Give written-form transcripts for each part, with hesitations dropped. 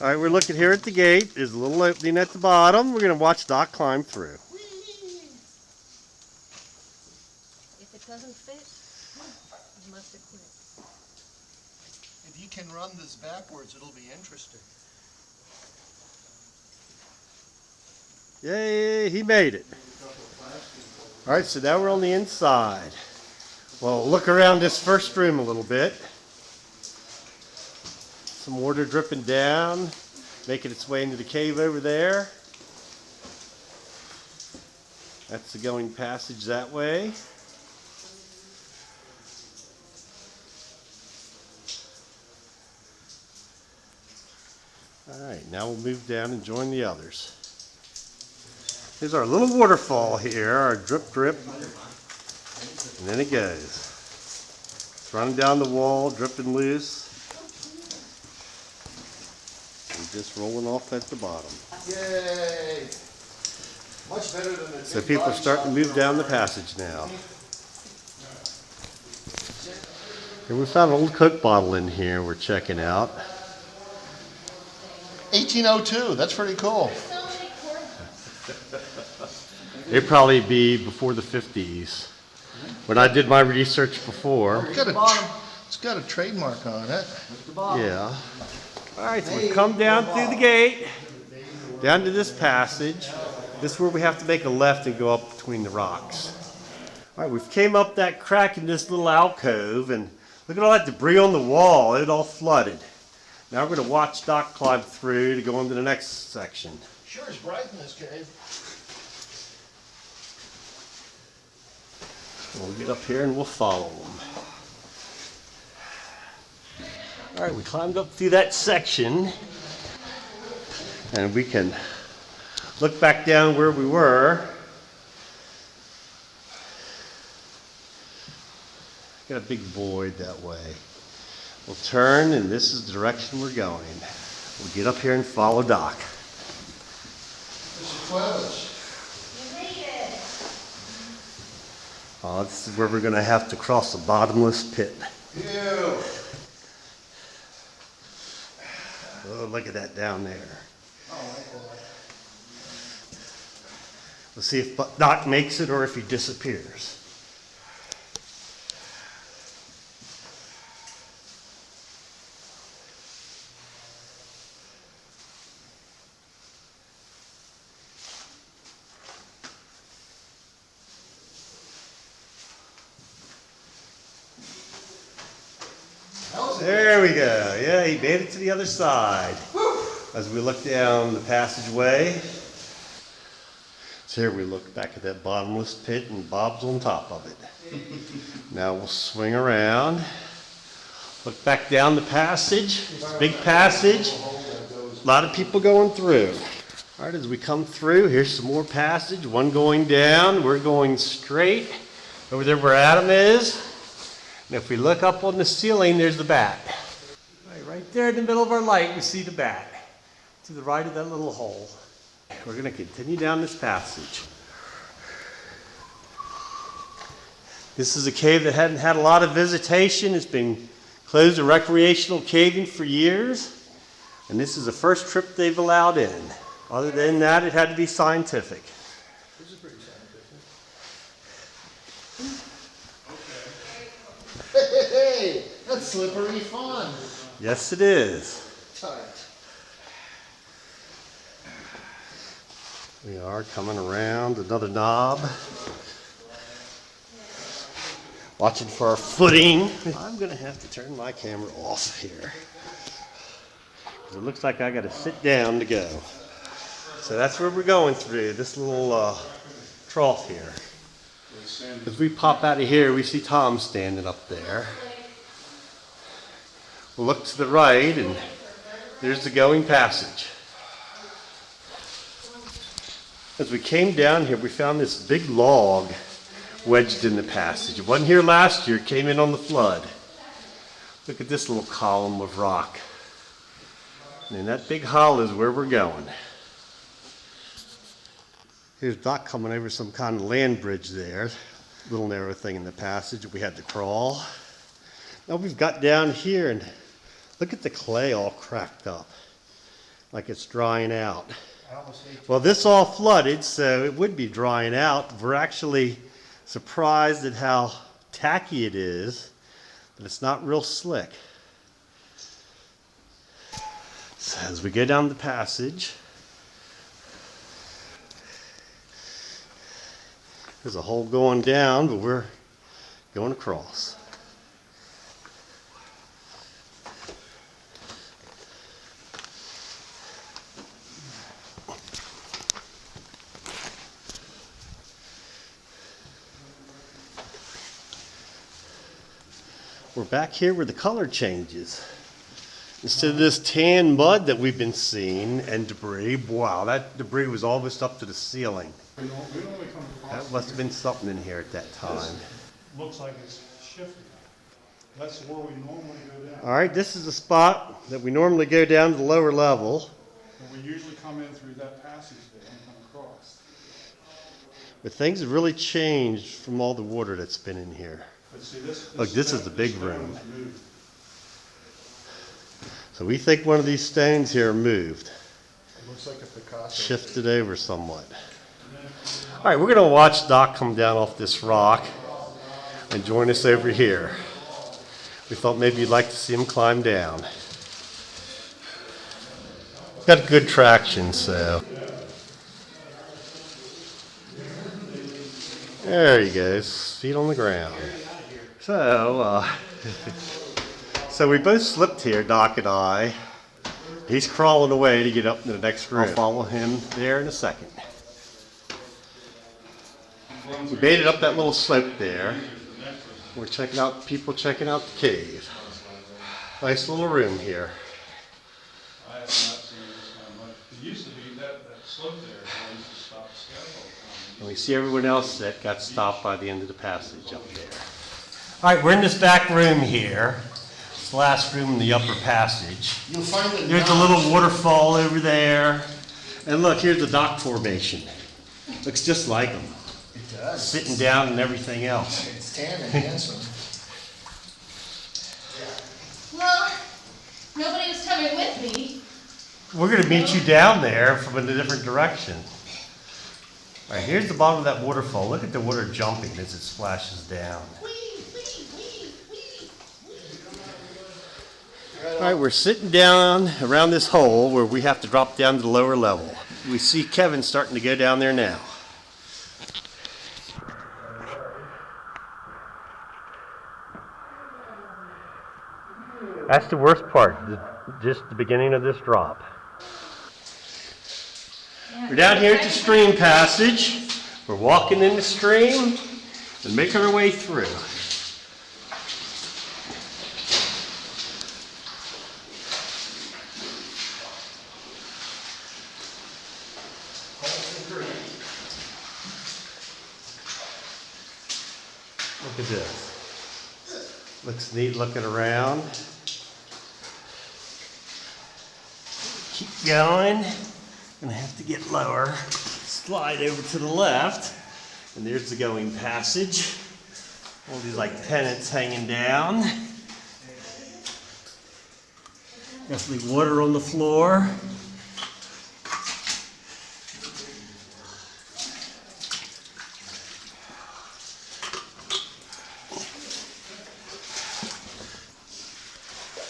All right, we're looking here at the gate. There's a little opening at the bottom. We're going to watch Doc climb through. If it doesn't fit, you must have quit. If you can run this backwards, it'll be interesting. Yay, he made it. All right, so now we're on the inside. Well, look around this first room a little bit. Some water dripping down, making its way into the cave over there. That's the going passage that way. All right, now we'll move down and join the others. Here's our little waterfall here, our drip drip, and then it goes. It's running down the wall, dripping loose, and just rolling off at the bottom. Yay! Much better than the So people are starting to move down the passage now. And we found an old Coke bottle in here we're checking out. 1802, that's pretty cool. It'd probably be before the 50s. When I did my research before. It's got a trademark on it. Yeah. All right, so we've come down through the gate, down to this passage. This is where we have to make a left and go up between the rocks. All right, we've came up that crack in this little alcove, and look at all that debris on the wall. It all flooded. Now we're going to watch Doc climb through to go into the next section. Sure is bright in this cave. We'll get up here and we'll follow them. All right, we climbed up through that section, and we can look back down where we were. Got a big void that way. We'll turn, and this is the direction we're going. We'll get up here and follow Doc. Mr. Clevis. Oh, this is where we're going to have to cross a bottomless pit. Ew. Oh, look at that down there. Oh, my boy. We'll see if Doc makes it or if he disappears. There we go. Yeah, he made it to the other side. As we look down the passageway. So here we look back at that bottomless pit, and Bob's on top of it. Now we'll swing around. Look back down the passage. It's a big passage. A lot of people going through. All right, as we come through, here's some more passage. One going down. We're going straight. Over there where Adam is. And if we look up on the ceiling, there's the bat. Right there in the middle of our light, we see the bat. To the right of that little hole. We're going to continue down this passage. This is a cave that hadn't had a lot of visitation. It's been closed to recreational caving for years. And this is the first trip they've allowed in. Other than that, it had to be scientific. This is pretty scientific. Okay. Hey, that's slippery fun. Yes, it is. Tight. We are coming around another knob. Watching for our footing. I'm going to have to turn my camera off here. It looks like I got to sit down to go. So that's where we're going through, this little trough here. As we pop out of here, we see Tom standing up there. We'll look to the right, and there's the going passage. As we came down here, we found this big log wedged in the passage. It wasn't here last year, it came in on the flood. Look at this little column of rock. And that big hollow is where we're going. Here's Doc coming over some kind of land bridge there. Little narrow thing in the passage. We had to crawl. Now we've got down here, and Look at the clay all cracked up, like it's drying out. Well, this all flooded, so it would be drying out. We're actually surprised at how tacky it is, but it's not real slick. So as we go down the passage, there's a hole going down, but we're going across. We're back here where the color changes. Instead of this tan mud that we've been seeing and debris, wow, that debris was almost up to the ceiling. We normally come across. That must have been something in here at that time. Looks like it's shifting. That's where we normally go down. All right, this is the spot that we normally go down to the lower level. And we usually come in through that passage there and come across. But things have really changed from all the water that's been in here. But see, this Look, this is the big stone room. is moved. So we think one of these stones here moved, It looks like a Picasso. shifted over somewhat. All right, we're going to watch Doc come down off this rock and join us over here. We thought maybe you'd like to see him climb down. Got good traction, so. There he goes, feet on the ground. So, so we both slipped here, Doc and I. He's crawling away to get up to the next room. I'll follow him there in a second. We made it up that little slope there. We're checking out, people checking out the cave. Nice little room here. I have not seen this kind of much. It used to be that slope there, I used to stop scaffold. And we see everyone else that got stopped by the end of the passage up there. All right, we're in this back room here. It's the last room in the upper passage. You'll find the There's a little waterfall over there. And look, here's the dock formation. Looks just like them. It does. Sitting down and everything else. It's tan and handsome. Well, nobody was coming with me. We're going to meet you down there from a different direction. All right, here's the bottom of that waterfall. Look at the water jumping as it splashes down. All right, we're sitting down around this hole where we have to drop down to the lower level. We see Kevin starting to go down there now. That's the worst part, just the beginning of this drop. We're down here at the stream passage. We're walking in the stream and making our way through. Look at this. Looks neat looking around. Keep going. Gonna have to get lower. Slide over to the left. And there's the going passage. All these like pennants hanging down. Definitely water on the floor.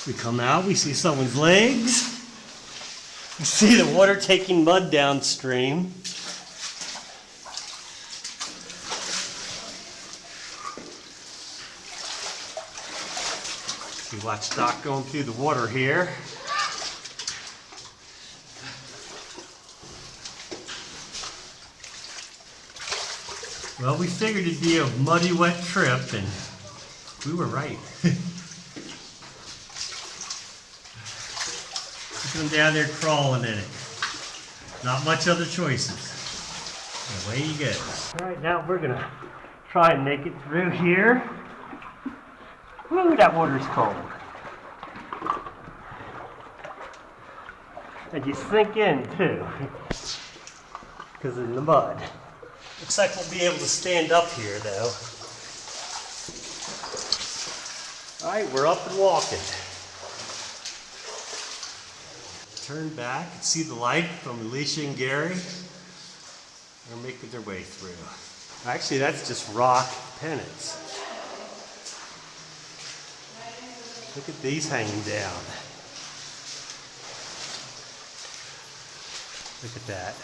We come out, we see someone's legs. We see the water taking mud downstream. We watch Doc going through the water here. Well, we figured it'd be a muddy, wet trip, and we were right. Look at him down there crawling in it. Not much other choices. Away he goes. All right, now we're gonna try and make it through here. Woo, that water's cold. And you sink in too, because of the mud. Looks like we'll be able to stand up here though. All right, we're up and walking. turn back and see the light from Alicia and Gary. They're making their way through. Actually, that's just rock pennants. Look at these hanging down. Look at that.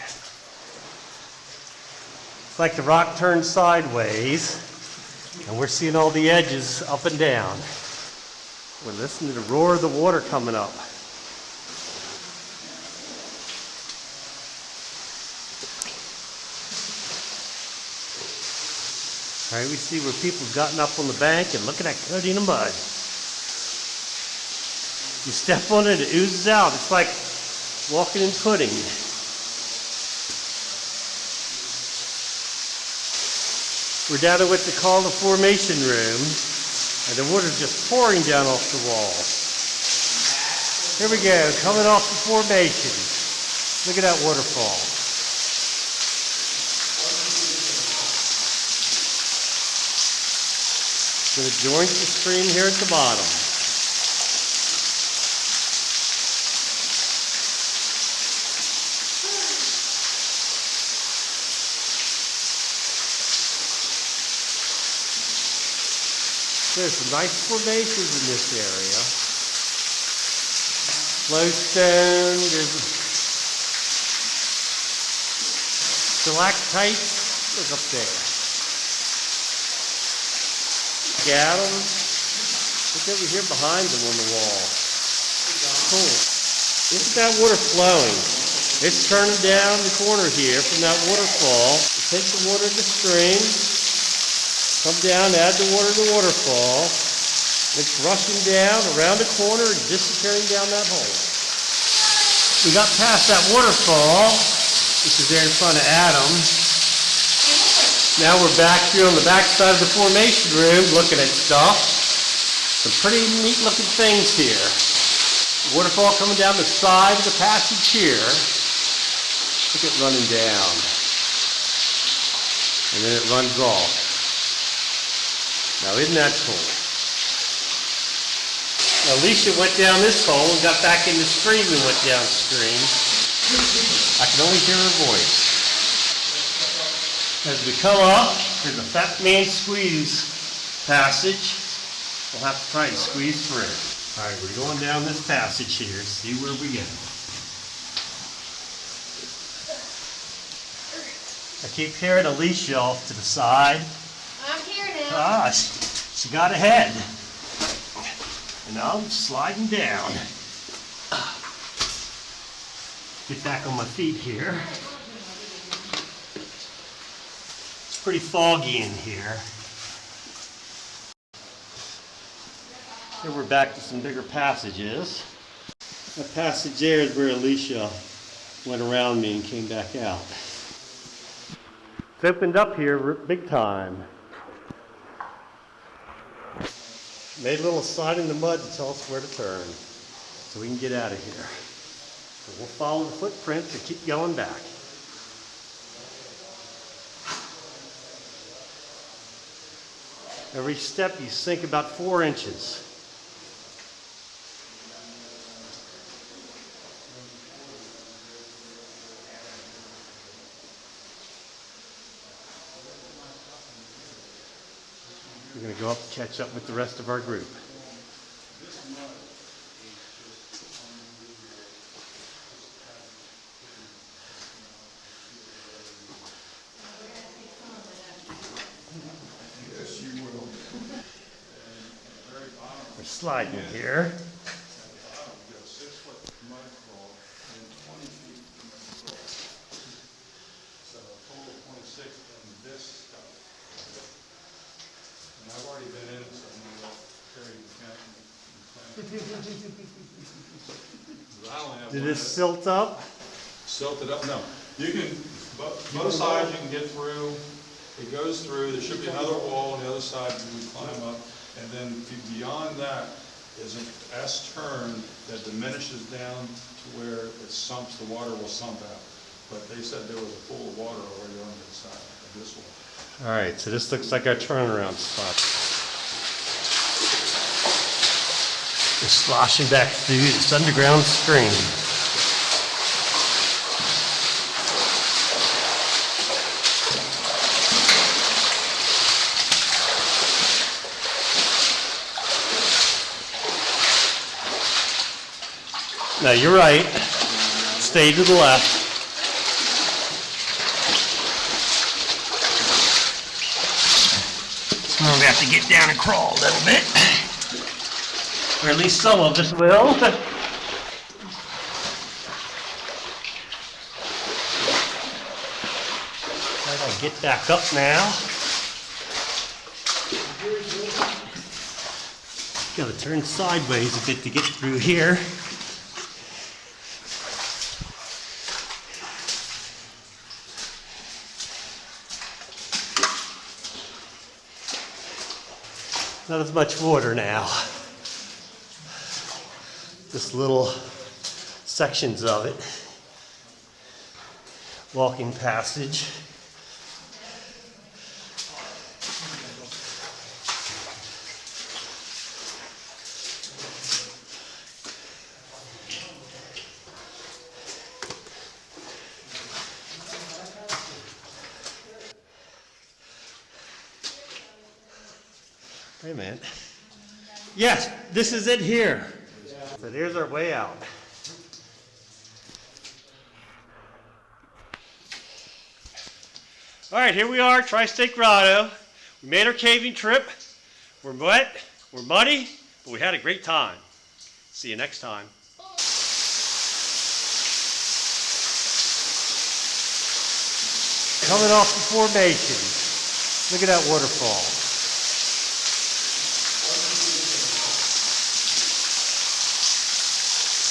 It's like the rock turned sideways, and we're seeing all the edges up and down. We're listening to the roar of the water coming up. All right, we see where people have gotten up on the bank and look at that coating of mud. You step on it, it oozes out. It's like walking in pudding. We're down at what they call the formation room, and the water's just pouring down off the wall. Here we go, coming off the formation. Look at that waterfall. It's going to join the stream here at the bottom. There's some nice formations in this area. Flowstone, there's stalactites, look up there. Gatums, look over here behind them on the wall. Cool. Look at that water flowing. It's turning down the corner here from that waterfall. Take the water to the stream. Come down, add the water to the waterfall. It's rushing down around the corner and disappearing down that hole. We got past that waterfall, which is there in front of Adam. Now we're back here on the back side of the formation room looking at stuff. Some pretty neat looking things here. Waterfall coming down the side of the passage here. Look at it running down. And then it runs off. Now, isn't that cool? Now, Alicia went down this hole and got back in the stream and went downstream. I can only hear her voice. As we come up, there's a fat man squeeze passage. We'll have to try to squeeze through. All right, we're going down this passage here. See where we go. I keep hearing Alicia off to the side. I'm here now. Ah, she got ahead. And now I'm sliding down. Get back on my feet here. It's pretty foggy in here. Here we're back to some bigger passages. That passage there is where Alicia went around me and came back out. It's opened up here big time. Made a little sign in the mud to tell us where to turn so we can get out of here. So we'll follow the footprints and keep going back. Every step you sink about 4 inches. We're going to go up and catch up with the rest of our group. Yes, you will. We're sliding here. I've already been in it, so I'm going to carry the count. Did this silt up? Silt it up? No. You can, both sides you can get through. It goes through. There should be another wall on the other side you would climb up. And then beyond that is an S turn that diminishes down to where it sumps, the water will sump out. But they said there was a pool of water already on the side of this one. All right, so this looks like our turnaround spot. We're sloshing back through this underground stream. No, you're right. Stay to the left. We're gonna have to get down and crawl a little bit. Or at least some of us will. I gotta get back up now. Gotta turn sideways a bit to get through here. Not as much water now. Just little sections of it. Walking passage. Wait a minute. Yes, this is it here. So there's our way out. All right, here we are, Tri-State Grotto. We made our caving trip. We're wet, we're muddy, but we had a great time. See you next time. Coming off the formation. Look at that waterfall.